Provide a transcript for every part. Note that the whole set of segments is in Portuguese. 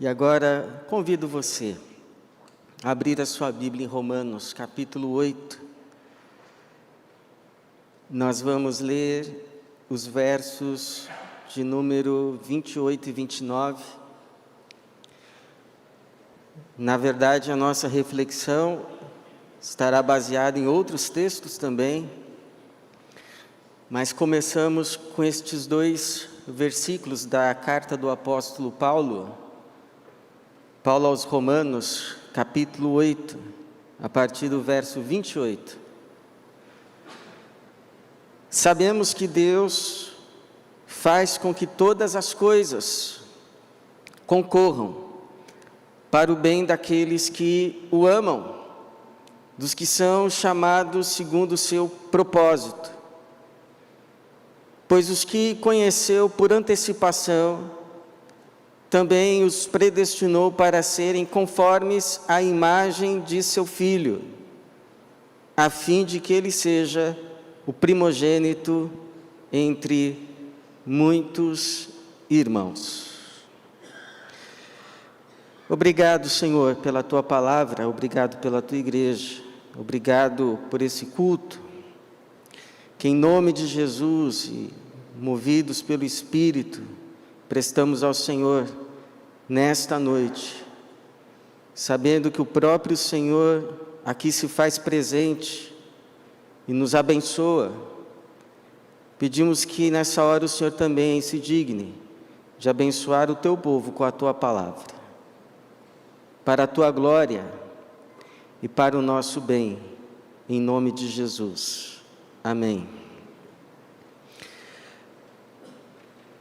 E agora convido você a abrir a sua Bíblia em Romanos, capítulo 8. Nós vamos ler os versos de número 28 e 29. Na verdade, a nossa reflexão estará baseada em outros textos também, mas começamos com estes dois versículos da carta do apóstolo Paulo aos Romanos, capítulo 8, a partir do verso 28. Sabemos que Deus faz com que todas as coisas concorram para o bem daqueles que o amam, dos que são chamados segundo o seu propósito. Pois os que conheceu por antecipação, também os predestinou para serem conformes à imagem de seu Filho, a fim de que ele seja o primogênito entre muitos irmãos. Obrigado, Senhor, pela Tua palavra, obrigado pela Tua igreja, obrigado por esse culto, que em nome de Jesus e movidos pelo Espírito, prestamos ao Senhor nesta noite, sabendo que o próprio Senhor aqui se faz presente e nos abençoa. Pedimos que nessa hora o Senhor também se digne de abençoar o Teu povo com a Tua palavra, para a Tua glória e para o nosso bem, em nome de Jesus. Amém.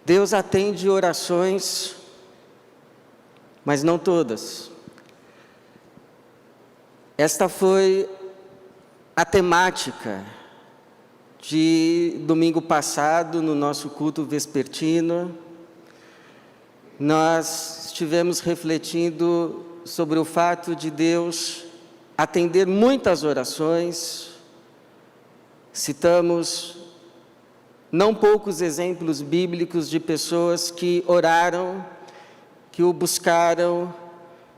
Deus atende orações, mas não todas. Esta foi a temática de domingo passado, no nosso culto vespertino. Nós estivemos refletindo sobre o fato de Deus atender muitas orações. Citamos não poucos exemplos bíblicos de pessoas que oraram, que o buscaram,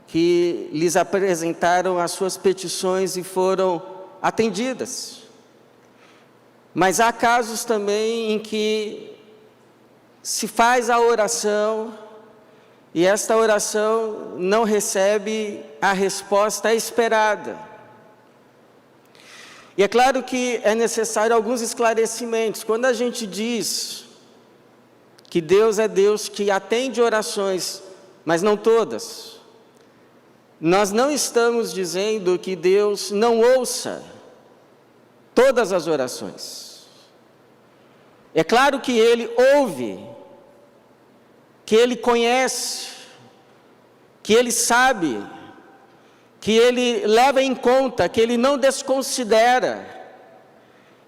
que lhes apresentaram as suas petições e foram atendidas. Mas há casos também em que se faz a oração e esta oração não recebe a resposta esperada. E é claro que é necessário alguns esclarecimentos. Quando a gente diz que Deus é Deus que atende orações, mas não todas, nós não estamos dizendo que Deus não ouça todas as orações. É claro que Ele ouve, que Ele conhece, que Ele sabe, que Ele leva em conta, que Ele não desconsidera,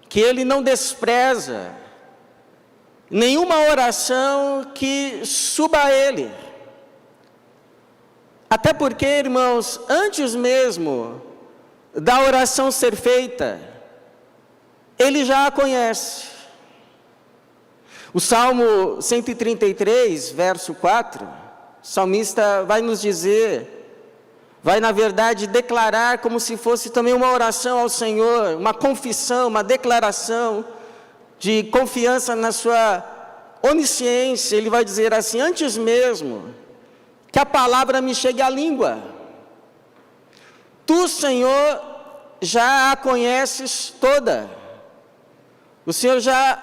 que Ele não despreza nenhuma oração que suba a Ele. Até porque, irmãos, antes mesmo da oração ser feita, Ele já a conhece. O Salmo 133, verso 4, o salmista vai nos dizer, vai na verdade declarar como se fosse também uma oração ao Senhor, uma confissão, uma declaração de confiança na sua onisciência. Ele vai dizer assim: antes mesmo que a palavra me chegue à língua, Tu, Senhor, já a conheces toda. O Senhor já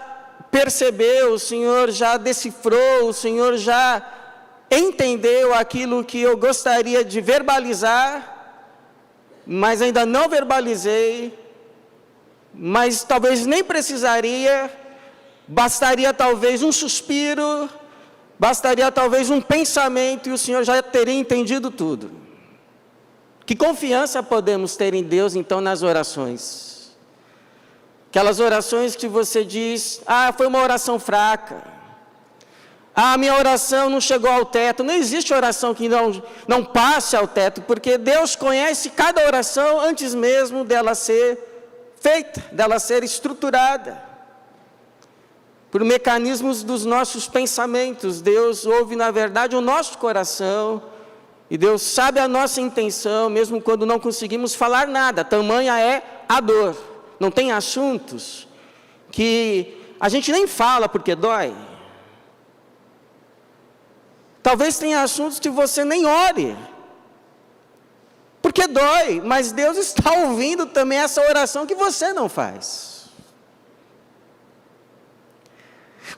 percebeu, o Senhor já decifrou, o Senhor já entendeu aquilo que eu gostaria de verbalizar, mas ainda não verbalizei, mas talvez nem precisaria, bastaria talvez um suspiro, bastaria talvez um pensamento e o Senhor já teria entendido tudo. Que confiança podemos ter em Deus então nas orações? Aquelas orações que você diz: foi uma oração fraca, minha oração não chegou ao teto. Não existe oração que não passe ao teto, porque Deus conhece cada oração antes mesmo dela ser feita, dela ser estruturada. Por mecanismos dos nossos pensamentos, Deus ouve na verdade o nosso coração E Deus sabe a nossa intenção, mesmo quando não conseguimos falar nada, tamanha é a dor. Não tem assuntos que a gente nem fala porque dói. Talvez tenha assuntos que você nem ore, porque dói, mas Deus está ouvindo também essa oração que você não faz.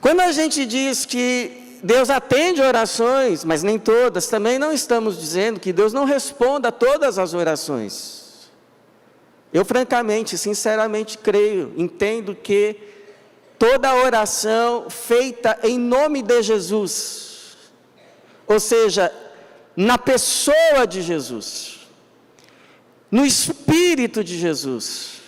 Quando a gente diz que Deus atende orações, mas nem todas, também não estamos dizendo que Deus não responda a todas as orações. Eu francamente, sinceramente creio, entendo que toda oração feita em nome de Jesus, ou seja, na pessoa de Jesus, no Espírito de Jesus,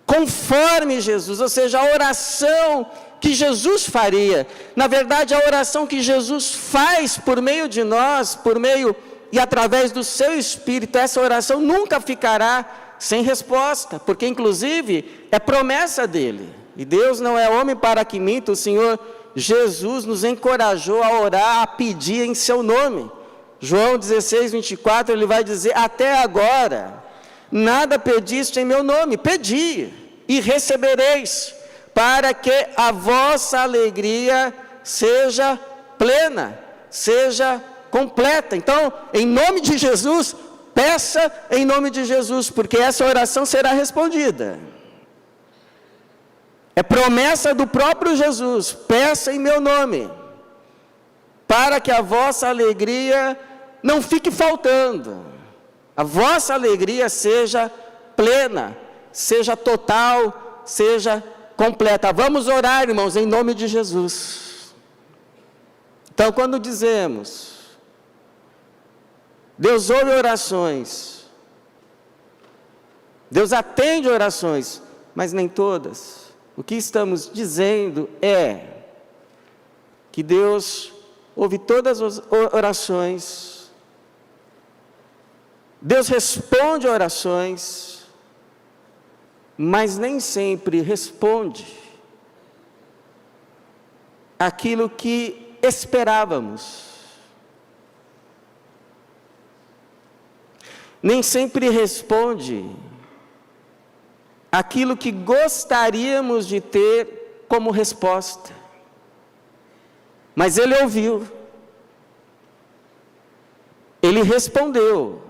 conforme Jesus, ou seja, a oração que Jesus faria, na verdade a oração que Jesus faz por meio de nós, por meio e através do seu Espírito, essa oração nunca ficará sem resposta, porque inclusive é promessa dele, e Deus não é homem para que minta. O Senhor Jesus nos encorajou a orar, a pedir em seu nome. João 16, 24, ele vai dizer: até agora, nada pediste em meu nome, pedi e recebereis, para que a vossa alegria seja plena, seja completa. Então, em nome de Jesus, peça em nome de Jesus, porque essa oração será respondida. É promessa do próprio Jesus: peça em meu nome, para que a vossa alegria não fique faltando, a vossa alegria seja plena, seja total, seja completa. Vamos orar, irmãos, em nome de Jesus. Então, quando dizemos Deus ouve orações, Deus atende orações, mas nem todas, o que estamos dizendo é que Deus ouve todas as orações, Deus responde orações, mas nem sempre responde aquilo que esperávamos. Nem sempre responde aquilo que gostaríamos de ter como resposta. Mas Ele ouviu. Ele respondeu.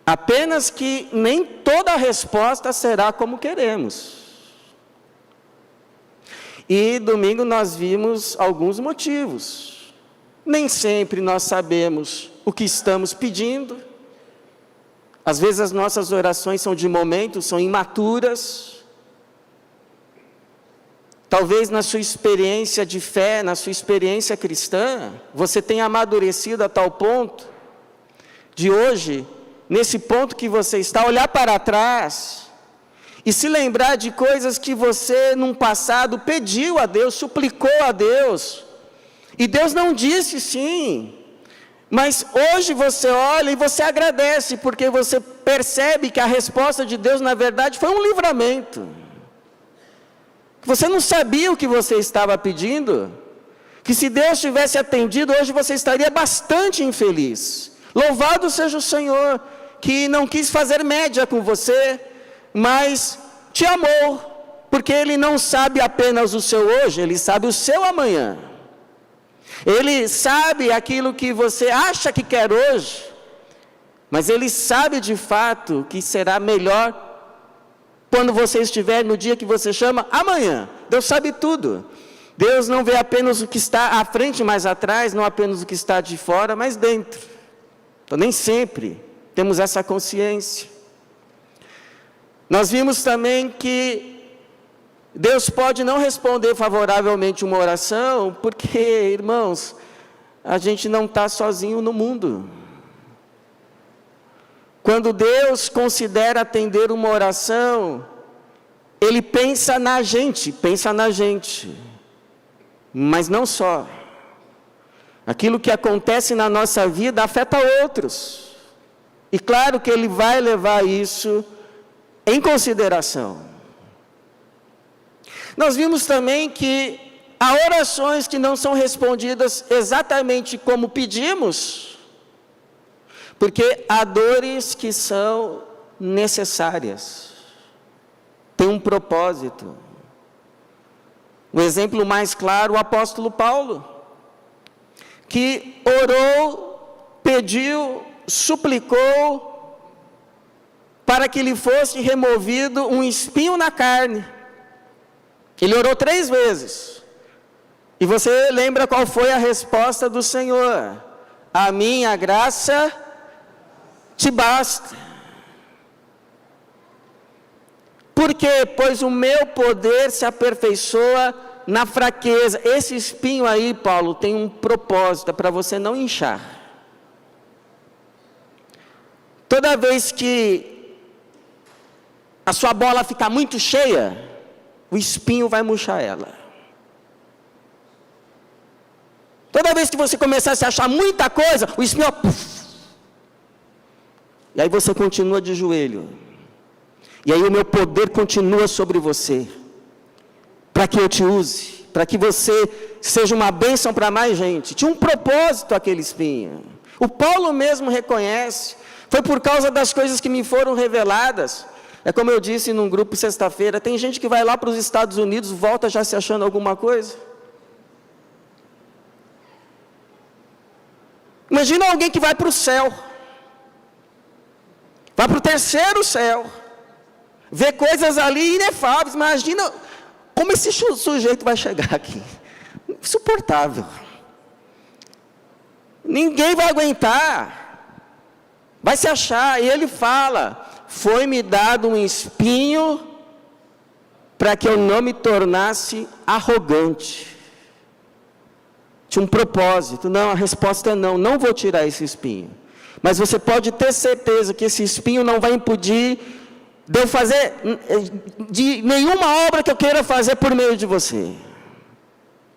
Apenas que nem toda a resposta será como queremos. E domingo nós vimos alguns motivos. Nem sempre nós sabemos o que estamos pedindo. Às vezes as nossas orações são de momento, são imaturas. Talvez na sua experiência de fé, na sua experiência cristã, você tenha amadurecido a tal ponto de hoje, nesse ponto que você está, olhar para trás e se lembrar de coisas que você num passado pediu a Deus, suplicou a Deus, e Deus não disse sim, mas hoje você olha e você agradece, porque você percebe que a resposta de Deus na verdade foi um livramento. Você não sabia o que você estava pedindo, que se Deus tivesse atendido, hoje você estaria bastante infeliz. Louvado seja o Senhor, que não quis fazer média com você, mas te amou, porque Ele não sabe apenas o seu hoje, Ele sabe o seu amanhã. Ele sabe aquilo que você acha que quer hoje, mas Ele sabe de fato que será melhor quando você estiver no dia que você chama amanhã. Deus sabe tudo. Deus não vê apenas o que está à frente, mas atrás, não apenas o que está de fora, mas dentro. Então nem sempre temos essa consciência. Nós vimos também que Deus pode não responder favoravelmente uma oração, porque, irmãos, a gente não está sozinho no mundo. Quando Deus considera atender uma oração, Ele pensa na gente, mas não só. Aquilo que acontece na nossa vida afeta outros. E claro que Ele vai levar isso em consideração. Nós vimos também que há orações que não são respondidas exatamente como pedimos, porque há dores que são necessárias, tem um propósito. O exemplo mais claro, o apóstolo Paulo, que orou, pediu, suplicou, para que lhe fosse removido um espinho na carne. Ele orou 3 vezes. E você lembra qual foi a resposta do Senhor? A minha graça te basta. Por quê? Pois o meu poder se aperfeiçoa na fraqueza. Esse espinho aí, Paulo, tem um propósito, é para você não inchar. Toda vez que a sua bola ficar muito cheia, o espinho vai murchar ela. Toda vez que você começar a se achar muita coisa, o espinho, e aí você continua de joelho. E aí o meu poder continua sobre você, para que eu te use, para que você seja uma bênção para mais gente. Tinha um propósito aquele espinho. O Paulo mesmo reconhece, foi por causa das coisas que me foram reveladas. É como eu disse num grupo sexta-feira, tem gente que vai lá para os Estados Unidos, volta já se achando alguma coisa. Imagina alguém que vai para o céu, vai para o 3º céu, vê coisas ali inefáveis. Imagina como esse sujeito vai chegar aqui, insuportável, ninguém vai aguentar, vai se achar. E ele fala, foi-me dado um espinho, para que eu não me tornasse arrogante. Tinha um propósito. Não, a resposta é não, não vou tirar esse espinho. Mas você pode ter certeza que esse espinho não vai impedir de eu fazer de nenhuma obra que eu queira fazer por meio de você.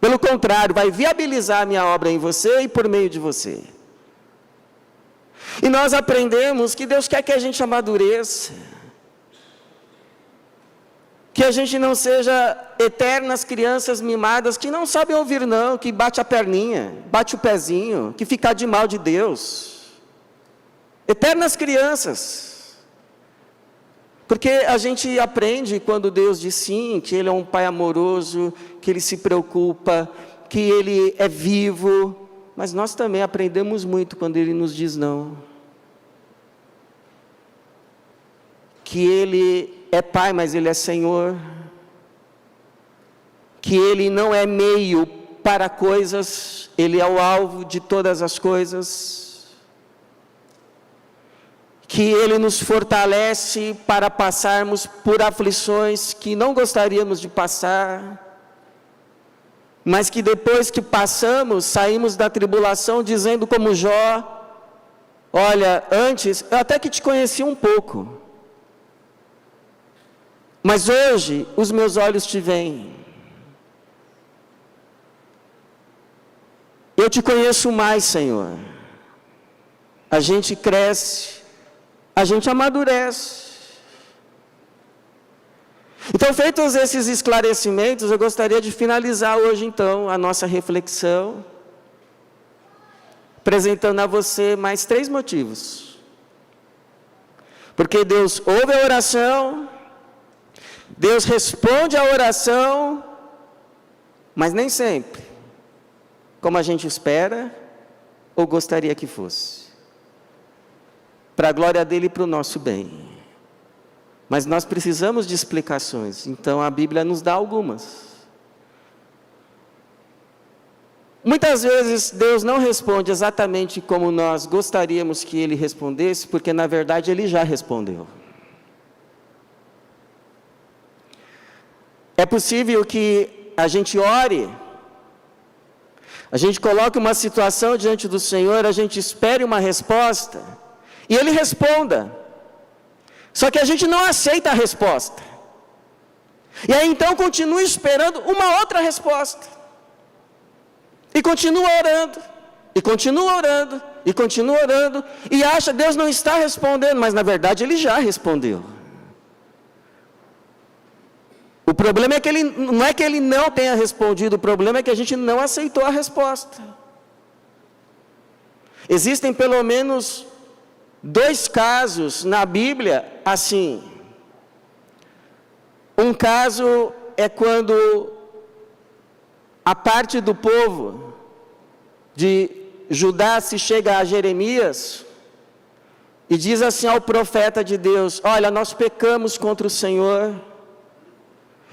Pelo contrário, vai viabilizar a minha obra em você e por meio de você. E nós aprendemos que Deus quer que a gente amadureça, que a gente não seja eternas crianças mimadas que não sabem ouvir não, que bate a perninha, bate o pezinho, que fica de mal de Deus. Eternas crianças. Porque a gente aprende quando Deus diz sim, que Ele é um Pai amoroso, que Ele se preocupa, que Ele é vivo. Mas nós também aprendemos muito quando Ele nos diz não. Que Ele é Pai, mas Ele é Senhor. Que Ele não é meio para coisas, Ele é o alvo de todas as coisas. Que Ele nos fortalece para passarmos por aflições que não gostaríamos de passar, mas que depois que passamos, saímos da tribulação dizendo como Jó, olha, antes, eu até que te conheci um pouco, mas hoje os meus olhos te veem. Eu te conheço mais, Senhor. A gente cresce, a gente amadurece. Então, feitos esses esclarecimentos, eu gostaria de finalizar hoje, então, a nossa reflexão, apresentando a você mais 3 motivos. Porque Deus ouve a oração, Deus responde a oração, mas nem sempre como a gente espera ou gostaria que fosse. Para a glória dEle e para o nosso bem. Mas nós precisamos de explicações, então a Bíblia nos dá algumas. Muitas vezes Deus não responde exatamente como nós gostaríamos que Ele respondesse, porque na verdade Ele já respondeu. É possível que a gente ore, a gente coloque uma situação diante do Senhor, a gente espere uma resposta, e Ele responda. Só que a gente não aceita a resposta. E aí então continua esperando uma outra resposta. E continua orando, e continua orando, e continua orando, e acha que Deus não está respondendo, mas na verdade Ele já respondeu. O problema é que não é que ele não tenha respondido, o problema é que a gente não aceitou a resposta. Existem pelo menos 2 casos na Bíblia assim. Um caso é quando a parte do povo de Judá se chega a Jeremias e diz assim ao profeta de Deus: olha, nós pecamos contra o Senhor,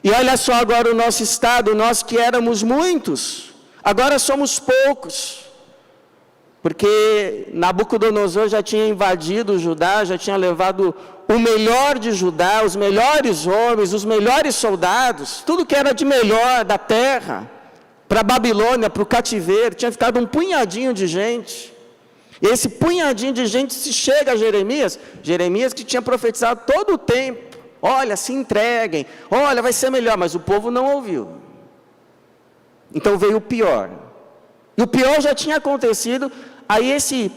e olha só agora o nosso estado, nós que éramos muitos, agora somos poucos, porque Nabucodonosor já tinha invadido Judá, já tinha levado o melhor de Judá, os melhores homens, os melhores soldados, tudo que era de melhor da terra, para a Babilônia, para o cativeiro. Tinha ficado um punhadinho de gente, e esse punhadinho de gente se chega a Jeremias que tinha profetizado todo o tempo: olha, se entreguem, olha, vai ser melhor, mas o povo não ouviu. Então veio o pior, e o pior já tinha acontecido. Aí esse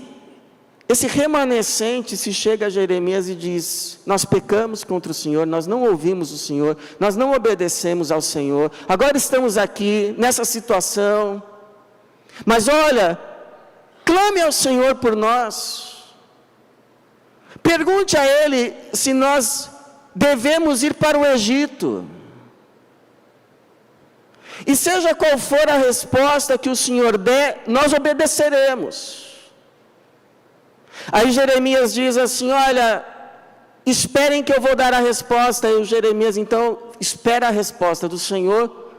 remanescente se chega a Jeremias e diz: nós pecamos contra o Senhor, nós não ouvimos o Senhor, nós não obedecemos ao Senhor, agora estamos aqui nessa situação, mas olha, clame ao Senhor por nós, pergunte a Ele se nós devemos ir para o Egito, e seja qual for a resposta que o Senhor der, nós obedeceremos. Aí Jeremias diz assim: olha, esperem que eu vou dar a resposta. E o Jeremias então espera a resposta do Senhor.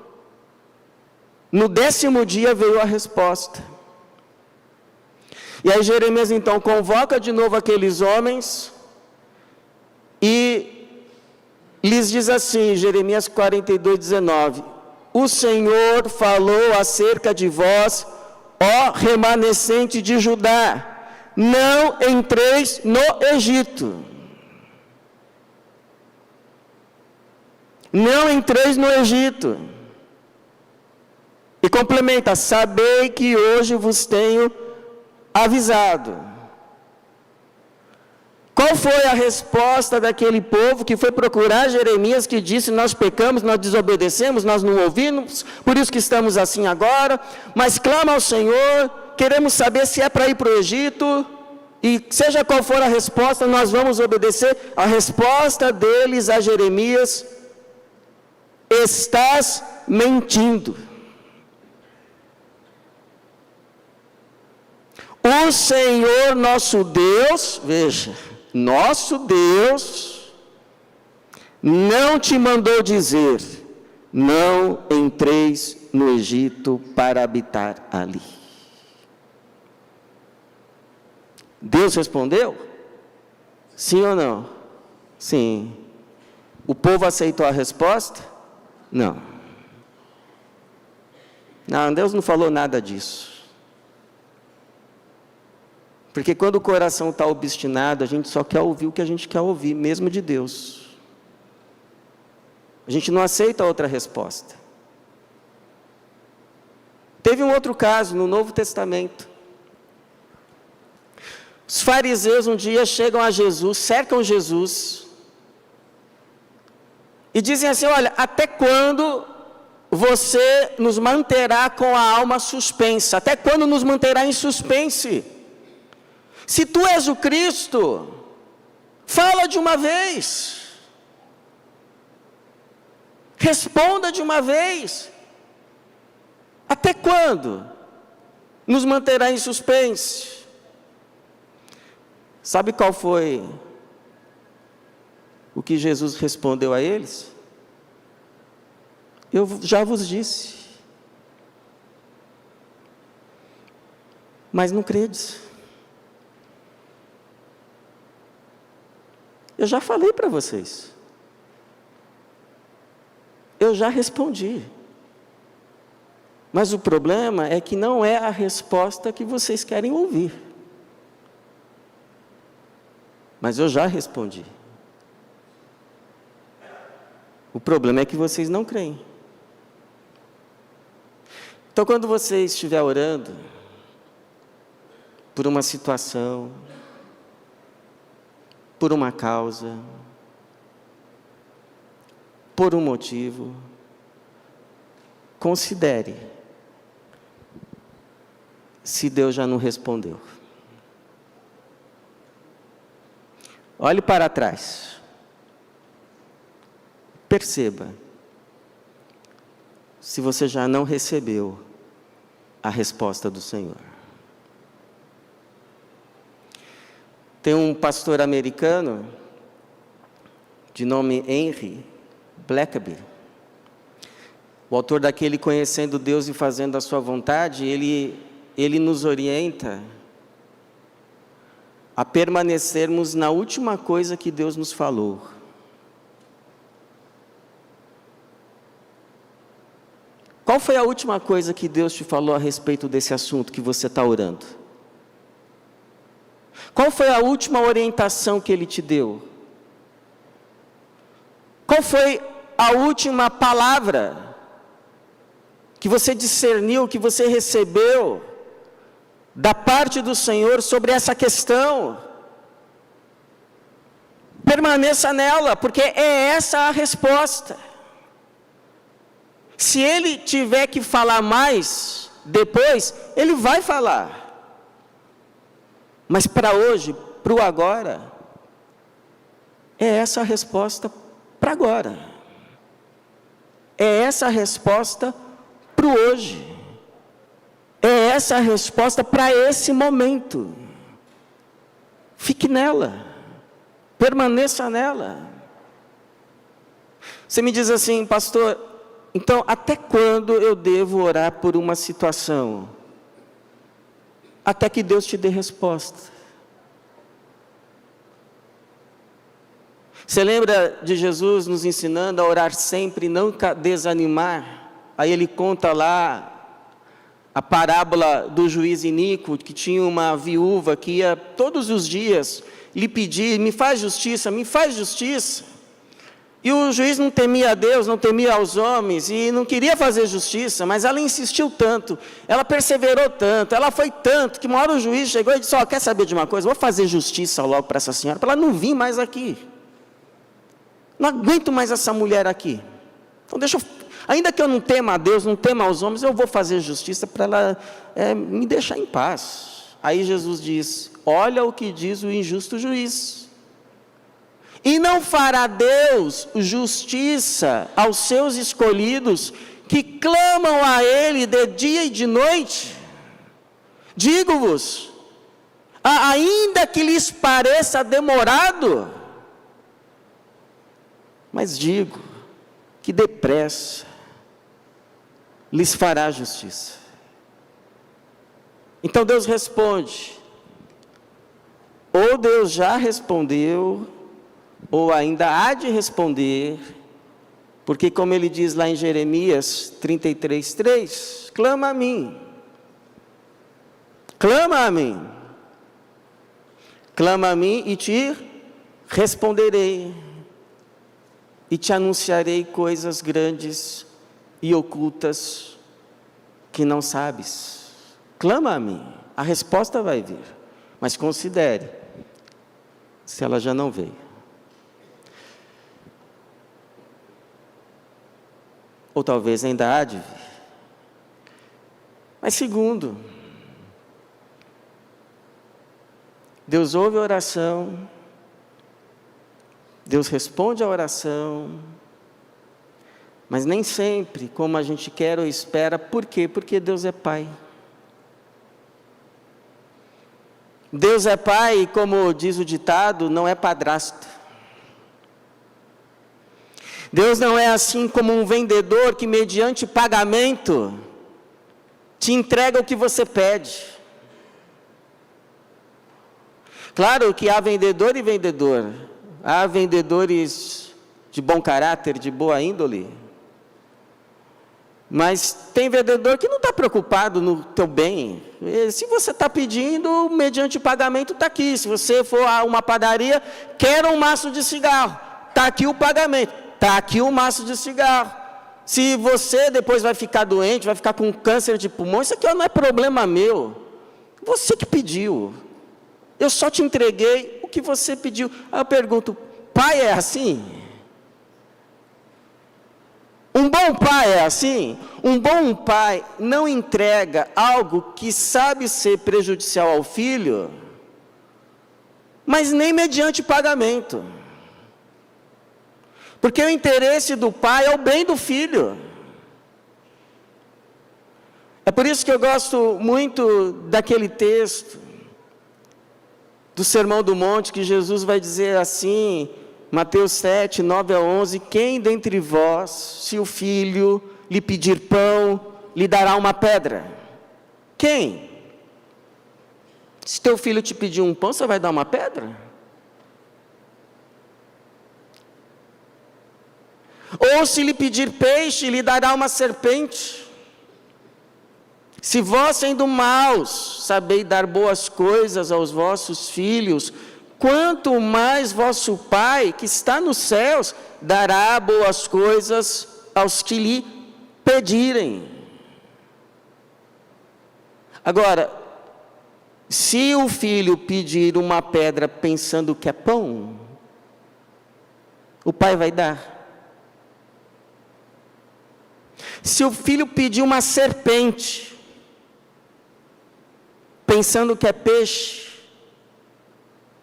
No 10º dia veio a resposta. E aí Jeremias então convoca de novo aqueles homens e lhes diz assim, Jeremias 42:19: o Senhor falou acerca de vós, ó remanescente de Judá, não entreis no Egito. Não entreis no Egito. E complementa: sabei que hoje vos tenho avisado. Qual foi a resposta daquele povo que foi procurar Jeremias, que disse: nós pecamos, nós desobedecemos, nós não ouvimos, por isso que estamos assim agora, mas clama ao Senhor, queremos saber se é para ir para o Egito, e seja qual for a resposta, nós vamos obedecer. A resposta deles a Jeremias: estás mentindo. O Senhor nosso Deus, veja, nosso Deus, não te mandou dizer: não entreis no Egito para habitar ali. Deus respondeu? Sim ou não? Sim. O povo aceitou a resposta? Não. Não, Deus não falou nada disso. Porque quando o coração está obstinado, a gente só quer ouvir o que a gente quer ouvir, mesmo de Deus. A gente não aceita outra resposta. Teve um outro caso no Novo Testamento. Os fariseus um dia chegam a Jesus, cercam Jesus, e dizem assim: olha, até quando você nos manterá com a alma suspensa? Até quando nos manterá em suspense? Se tu és o Cristo, fala de uma vez. Responda de uma vez. Até quando nos manterá em suspense? Sabe qual foi o que Jesus respondeu a eles? Eu já vos disse, mas não credes. Eu já falei para vocês. Eu já respondi. Mas o problema é que não é a resposta que vocês querem ouvir. Mas eu já respondi. O problema é que vocês não creem. Então, quando você estiver orando por uma situação, por uma causa, por um motivo, considere se Deus já não respondeu. Olhe para trás. Perceba se você já não recebeu a resposta do Senhor. Tem um pastor americano, de nome Henry Blackaby. O autor daquele Conhecendo Deus e Fazendo a Sua Vontade, ele nos orienta a permanecermos na última coisa que Deus nos falou. Qual foi a última coisa que Deus te falou a respeito desse assunto que você está orando? Qual foi a última orientação que Ele te deu? Qual foi a última palavra que você discerniu, que você recebeu da parte do Senhor sobre essa questão? Permaneça nela, porque é essa a resposta. Se Ele tiver que falar mais depois, Ele vai falar. Mas para hoje, para o agora, é essa a resposta para agora. É essa a resposta para o hoje. É essa a resposta para esse momento. Fique nela. Permaneça nela. Você me diz assim, pastor, então até quando eu devo orar por uma situação? Até que Deus te dê resposta. Você lembra de Jesus nos ensinando a orar sempre e não desanimar? Aí Ele conta lá a parábola do juiz iníquo, que tinha uma viúva que ia todos os dias lhe pedir, me faz justiça, me faz justiça. E o juiz não temia a Deus, não temia aos homens, e não queria fazer justiça, mas ela insistiu tanto, ela perseverou tanto, ela foi tanto, que uma hora o juiz chegou e disse, quer saber de uma coisa? Vou fazer justiça logo para essa senhora, para ela não vir mais aqui. Não aguento mais essa mulher aqui. Então ainda que eu não tema a Deus, não tema aos homens, eu vou fazer justiça para ela me deixar em paz. Aí Jesus diz, olha o que diz o injusto juiz. E não fará Deus justiça aos seus escolhidos, que clamam a Ele de dia e de noite? Digo-vos, ainda que lhes pareça demorado, mas digo que depressa lhes fará justiça. Então Deus responde, ou Deus já respondeu, ou ainda há de responder, porque como Ele diz lá em Jeremias 33:3, clama a mim, e te responderei, e te anunciarei coisas grandes e ocultas que não sabes. Clama a mim, a resposta vai vir, mas considere, se ela já não veio. Ou talvez ainda há de vir. Mas segundo, Deus ouve a oração, Deus responde a oração, mas nem sempre como a gente quer ou espera. Por quê? Porque Deus é Pai. Deus é Pai e, como diz o ditado, não é padrasto. Deus não é assim como um vendedor que, mediante pagamento, te entrega o que você pede. Claro que há vendedor e vendedor. Há vendedores de bom caráter, de boa índole. Mas tem vendedor que não está preocupado no teu bem. Se você está pedindo, mediante pagamento está aqui. Se você for a uma padaria, quer um maço de cigarro, está aqui o pagamento. Está aqui o maço de cigarro. Se você depois vai ficar doente, vai ficar com câncer de pulmão, isso aqui não é problema meu. Você que pediu. Eu só te entreguei o que você pediu. Aí eu pergunto, Pai é assim? Um bom pai é assim? Um bom pai não entrega algo que sabe ser prejudicial ao filho, mas nem mediante pagamento. Porque o interesse do pai é o bem do filho. É por isso que eu gosto muito daquele texto do Sermão do Monte, que Jesus vai dizer assim, Mateus 7, 9 a 11, quem dentre vós, se o filho lhe pedir pão, lhe dará uma pedra? Quem? Se teu filho te pedir um pão, você vai dar uma pedra? Ou se lhe pedir peixe, lhe dará uma serpente? Se vós, sendo maus, sabeis dar boas coisas aos vossos filhos, quanto mais vosso Pai, que está nos céus, dará boas coisas aos que lhe pedirem. Agora, se o filho pedir uma pedra pensando que é pão, o pai vai dar. Se o filho pedir uma serpente, pensando que é peixe,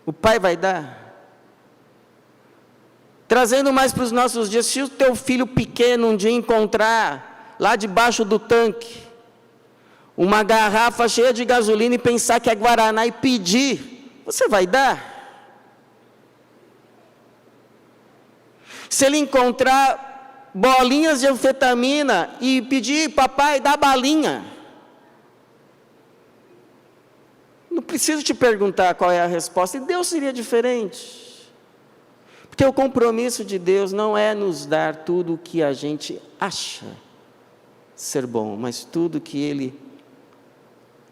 o pai vai dar. Trazendo mais para os nossos dias, se o teu filho pequeno um dia encontrar, lá debaixo do tanque, uma garrafa cheia de gasolina e pensar que é guaraná e pedir, você vai dar? Se ele encontrar bolinhas de anfetamina e pedir, papai, dá balinha, não preciso te perguntar qual é a resposta, e Deus seria diferente. Porque o compromisso de Deus não é nos dar tudo o que a gente acha ser bom, mas tudo que Ele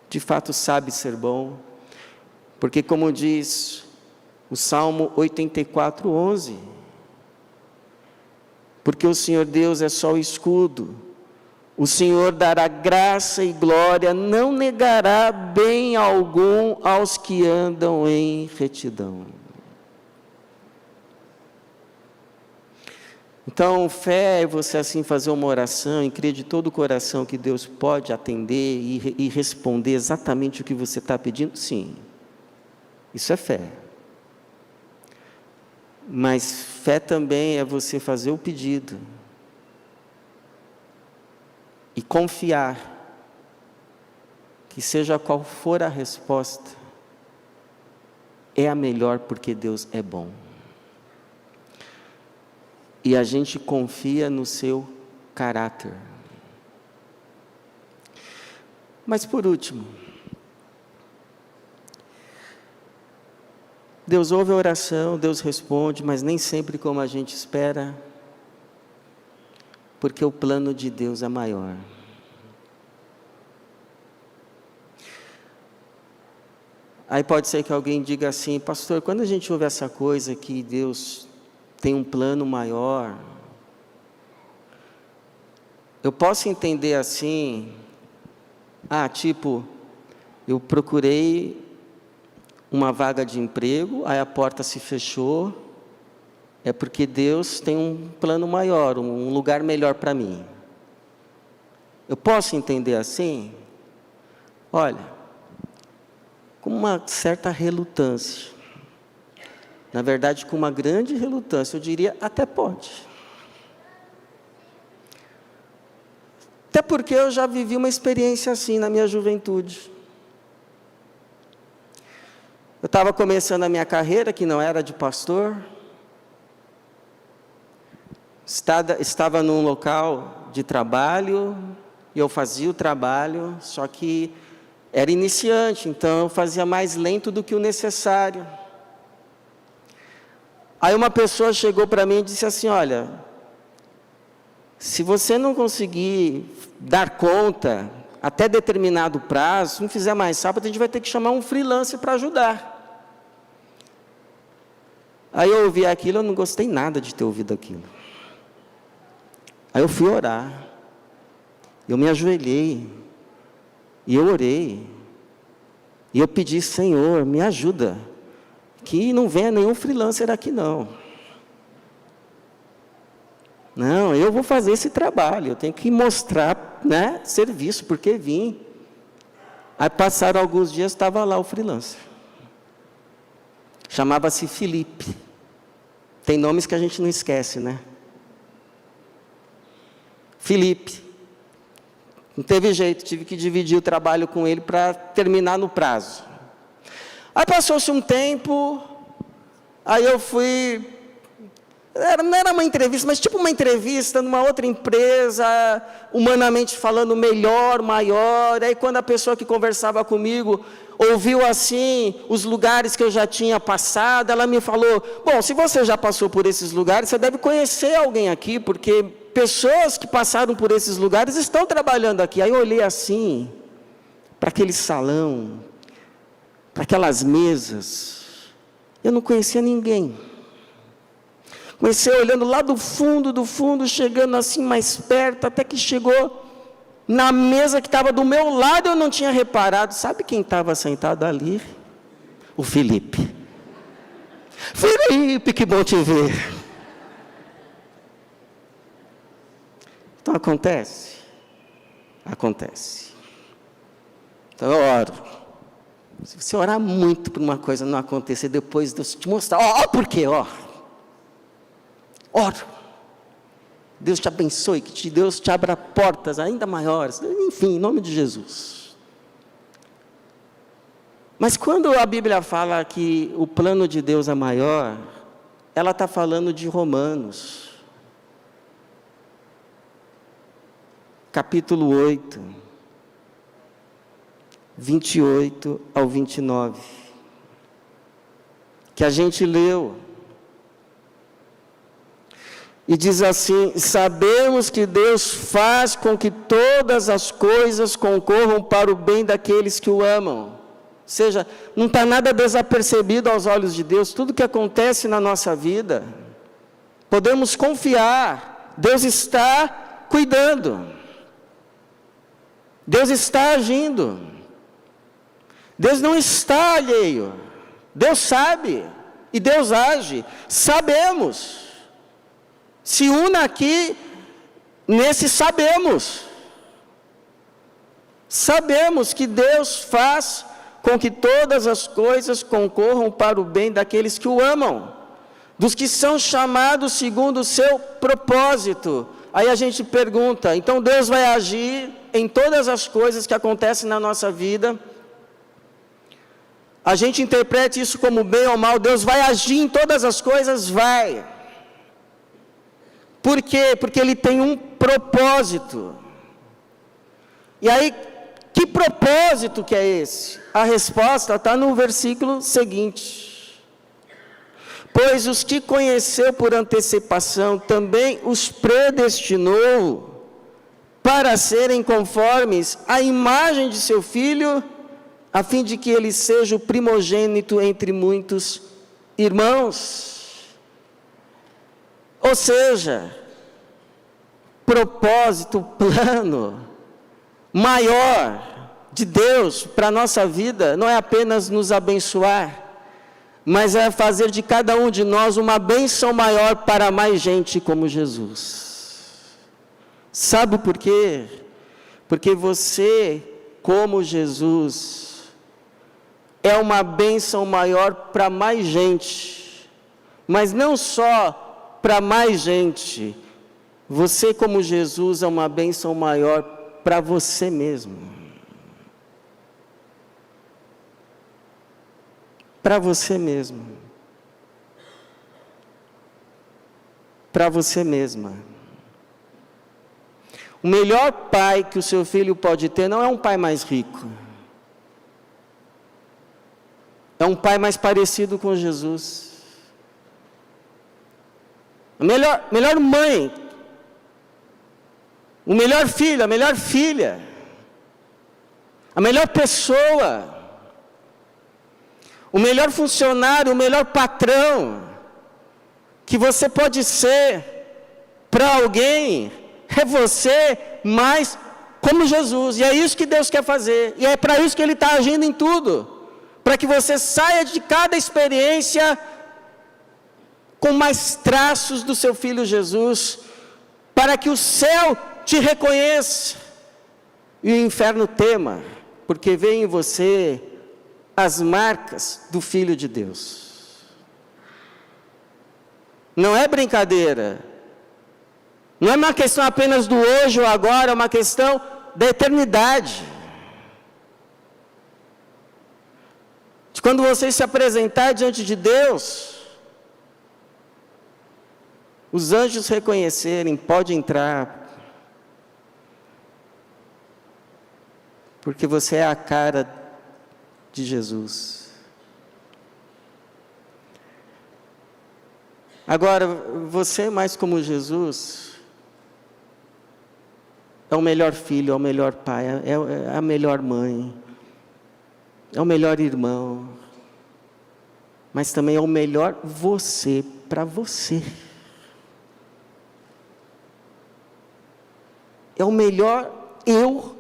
de fato sabe ser bom. Porque como diz o Salmo 84, 11, porque o Senhor Deus é só o escudo, o Senhor dará graça e glória, não negará bem algum aos que andam em retidão. Então, fé é você assim fazer uma oração e crer de todo o coração que Deus pode atender e responder exatamente o que você está pedindo? Sim, isso é fé. Mas fé também é você fazer o pedido e confiar que seja qual for a resposta, é a melhor, porque Deus é bom. E a gente confia no seu caráter. Mas por último, Deus ouve a oração, Deus responde, mas nem sempre como a gente espera, porque o plano de Deus é maior. Aí pode ser que alguém diga assim, pastor, quando a gente ouve essa coisa que Deus tem um plano maior, eu posso entender assim, tipo, eu procurei uma vaga de emprego, aí a porta se fechou, é porque Deus tem um plano maior, um lugar melhor para mim. Eu posso entender assim? Olha, com uma certa relutância, na verdade com uma grande relutância, eu diria até pode. Até porque eu já vivi uma experiência assim na minha juventude. Eu estava começando a minha carreira, que não era de pastor, estava num local de trabalho, e eu fazia o trabalho, só que era iniciante, então eu fazia mais lento do que o necessário. Aí uma pessoa chegou para mim e disse assim, olha, se você não conseguir dar conta até determinado prazo, se não fizer mais sábado, a gente vai ter que chamar um freelancer para ajudar. Aí eu ouvi aquilo, eu não gostei nada de ter ouvido aquilo. Aí eu fui orar, eu me ajoelhei, e eu orei, e eu pedi, Senhor, me ajuda, que não venha nenhum freelancer aqui não. Não, eu vou fazer esse trabalho, eu tenho que mostrar, né, serviço, porque vim. Aí passaram alguns dias, estava lá o freelancer. Chamava-se Felipe. Tem nomes que a gente não esquece, né? Felipe. Não teve jeito, tive que dividir o trabalho com ele para terminar no prazo. Aí passou-se um tempo, aí eu fui... Não era uma entrevista, mas tipo uma entrevista numa outra empresa, humanamente falando, melhor, maior. Aí quando a pessoa que conversava comigo ouviu assim os lugares que eu já tinha passado, ela me falou: bom, se você já passou por esses lugares, você deve conhecer alguém aqui, porque pessoas que passaram por esses lugares estão trabalhando aqui. Aí eu olhei assim, para aquele salão, para aquelas mesas, eu não conhecia ninguém. Comecei olhando lá do fundo, chegando assim mais perto, até que chegou na mesa que estava do meu lado, eu não tinha reparado. Sabe quem estava sentado ali? O Felipe. Felipe, que bom te ver. Então acontece? Acontece. Então eu oro. Se você orar muito para uma coisa não acontecer, depois Deus te mostrar, ó, por quê, ó. Oro. Deus te abençoe, que Deus te abra portas ainda maiores, enfim, em nome de Jesus. Mas quando a Bíblia fala que o plano de Deus é maior, ela está falando de Romanos, capítulo 8, 28 ao 29, que a gente leu. E diz assim: sabemos que Deus faz com que todas as coisas concorram para o bem daqueles que o amam. Ou seja, não está nada desapercebido aos olhos de Deus. Tudo que acontece na nossa vida, podemos confiar. Deus está cuidando. Deus está agindo. Deus não está alheio. Deus sabe. E Deus age. Sabemos. Se una aqui nesse sabemos. Sabemos que Deus faz com que todas as coisas concorram para o bem daqueles que o amam, dos que são chamados segundo o seu propósito. Aí a gente pergunta, então Deus vai agir em todas as coisas que acontecem na nossa vida? A gente interpreta isso como bem ou mal. Deus vai agir em todas as coisas? Vai. Por quê? Porque Ele tem um propósito. E aí, que propósito que é esse? A resposta está no versículo seguinte. Pois os que conheceu por antecipação, também os predestinou para serem conformes à imagem de seu Filho, a fim de que ele seja o primogênito entre muitos irmãos. Ou seja, propósito, plano maior de Deus para a nossa vida não é apenas nos abençoar, mas é fazer de cada um de nós uma bênção maior para mais gente como Jesus. Sabe por quê? Porque você, como Jesus, é uma bênção maior para mais gente, mas não só para mais gente. Você, como Jesus, é uma bênção maior para você mesmo. Para você mesmo. Para você mesma. O melhor pai que o seu filho pode ter não é um pai mais rico. É um pai mais parecido com Jesus. A melhor mãe, o melhor filho, a melhor filha, a melhor pessoa, o melhor funcionário, o melhor patrão que você pode ser para alguém, é você mais como Jesus. E é isso que Deus quer fazer, e é para isso que Ele está agindo em tudo, para que você saia de cada experiência com mais traços do seu Filho Jesus, para que o céu te reconheça e o inferno tema, porque vê em você as marcas do Filho de Deus. Não é brincadeira, não é uma questão apenas do hoje ou agora, é uma questão da eternidade. De quando você se apresentar diante de Deus, os anjos reconhecerem, pode entrar, porque você é a cara de Jesus. Agora, você mais como Jesus, é o melhor filho, é o melhor pai, é a melhor mãe, é o melhor irmão, mas também é o melhor você para você. É o melhor eu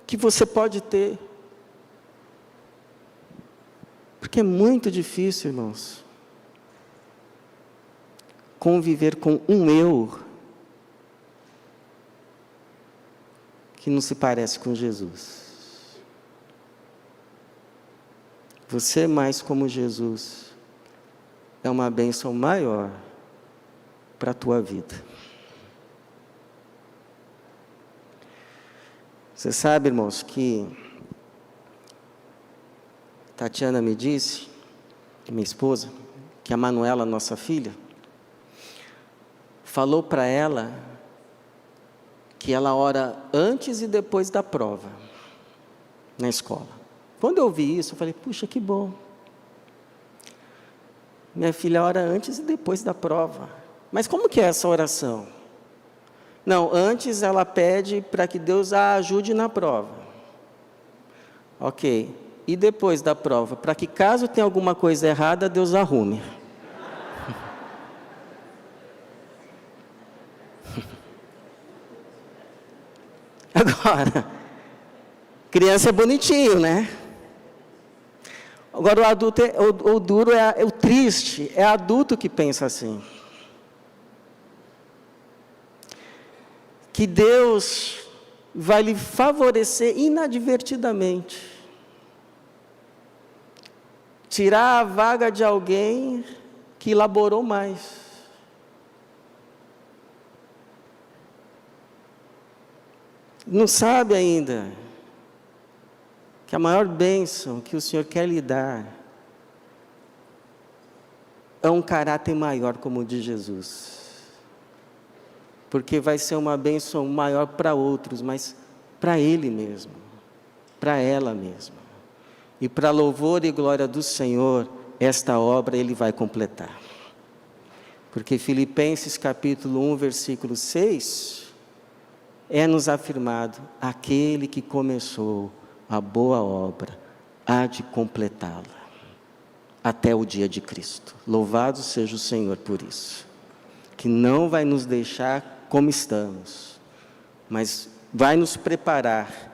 que você pode ter. Porque é muito difícil, irmãos, conviver com um eu que não se parece com Jesus. Você mais como Jesus é uma bênção maior para a tua vida. Você sabe, irmãos, que Tatiana me disse, minha esposa, que a Manuela, nossa filha, falou para ela que ela ora antes e depois da prova, na escola. Quando eu ouvi isso, eu falei, puxa, que bom. Minha filha ora antes e depois da prova. Mas como que é essa oração? Não, antes ela pede para que Deus a ajude na prova. Ok. E depois da prova? Para que caso tenha alguma coisa errada, Deus arrume. Agora, criança é bonitinho, né? Agora o adulto, o duro é o triste, é adulto que pensa assim. Que Deus vai lhe favorecer inadvertidamente. Tirar a vaga de alguém que elaborou mais. Não sabe ainda que a maior bênção que o Senhor quer lhe dar é um caráter maior como o de Jesus. Porque vai ser uma bênção maior para outros, mas para Ele mesmo, para ela mesma. E para louvor e glória do Senhor, esta obra Ele vai completar. Porque Filipenses capítulo 1, versículo 6, é nos afirmado, aquele que começou a boa obra, há de completá-la, até o dia de Cristo. Louvado seja o Senhor por isso. Que não vai nos deixar como estamos, mas vai nos preparar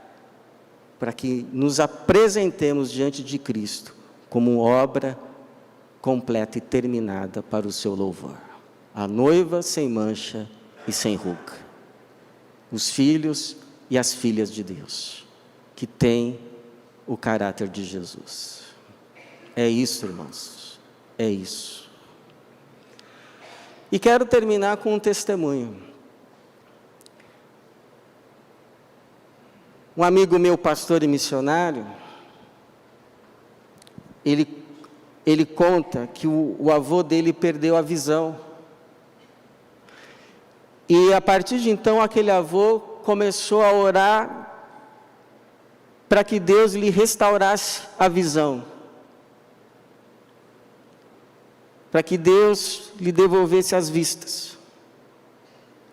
para que nos apresentemos diante de Cristo como obra completa e terminada para o seu louvor. A noiva sem mancha e sem ruga. Os filhos e as filhas de Deus, que têm o caráter de Jesus. É isso, irmãos, é isso. E quero terminar com um testemunho. Um amigo meu, pastor e missionário, ele conta que o avô dele perdeu a visão. E a partir de então, aquele avô começou a orar para que Deus lhe restaurasse a visão. Para que Deus lhe devolvesse as vistas.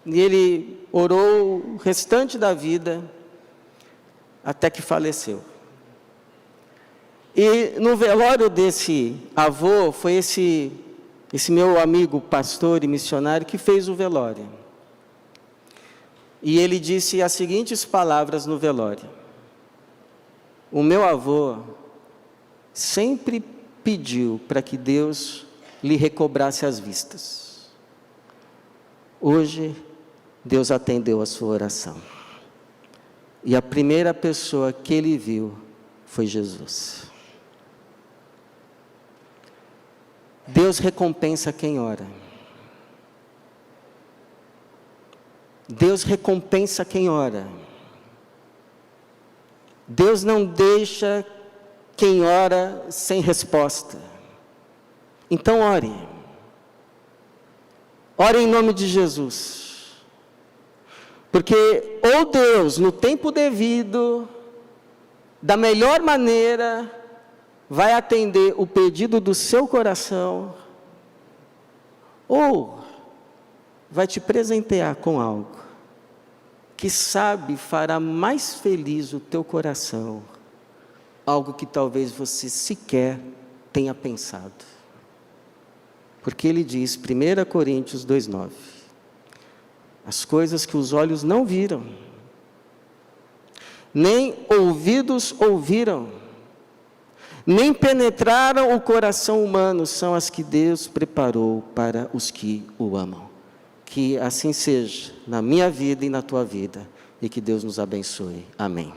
E ele orou o restante da vida, até que faleceu. E no velório desse avô, foi esse meu amigo pastor e missionário que fez o velório. E ele disse as seguintes palavras no velório: o meu avô sempre pediu para que Deus lhe recobrasse as vistas. Hoje, Deus atendeu a sua oração. E a primeira pessoa que ele viu foi Jesus. Deus recompensa quem ora. Deus recompensa quem ora. Deus não deixa quem ora sem resposta. Então ore. Ore em nome de Jesus. Porque ou Deus, no tempo devido, da melhor maneira, vai atender o pedido do seu coração, ou vai te presentear com algo que sabe fará mais feliz o teu coração, algo que talvez você sequer tenha pensado. Porque ele diz, 1 Coríntios 2,9, as coisas que os olhos não viram, nem ouvidos ouviram, nem penetraram o coração humano, são as que Deus preparou para os que o amam. Que assim seja na minha vida e na tua vida, e que Deus nos abençoe. Amém.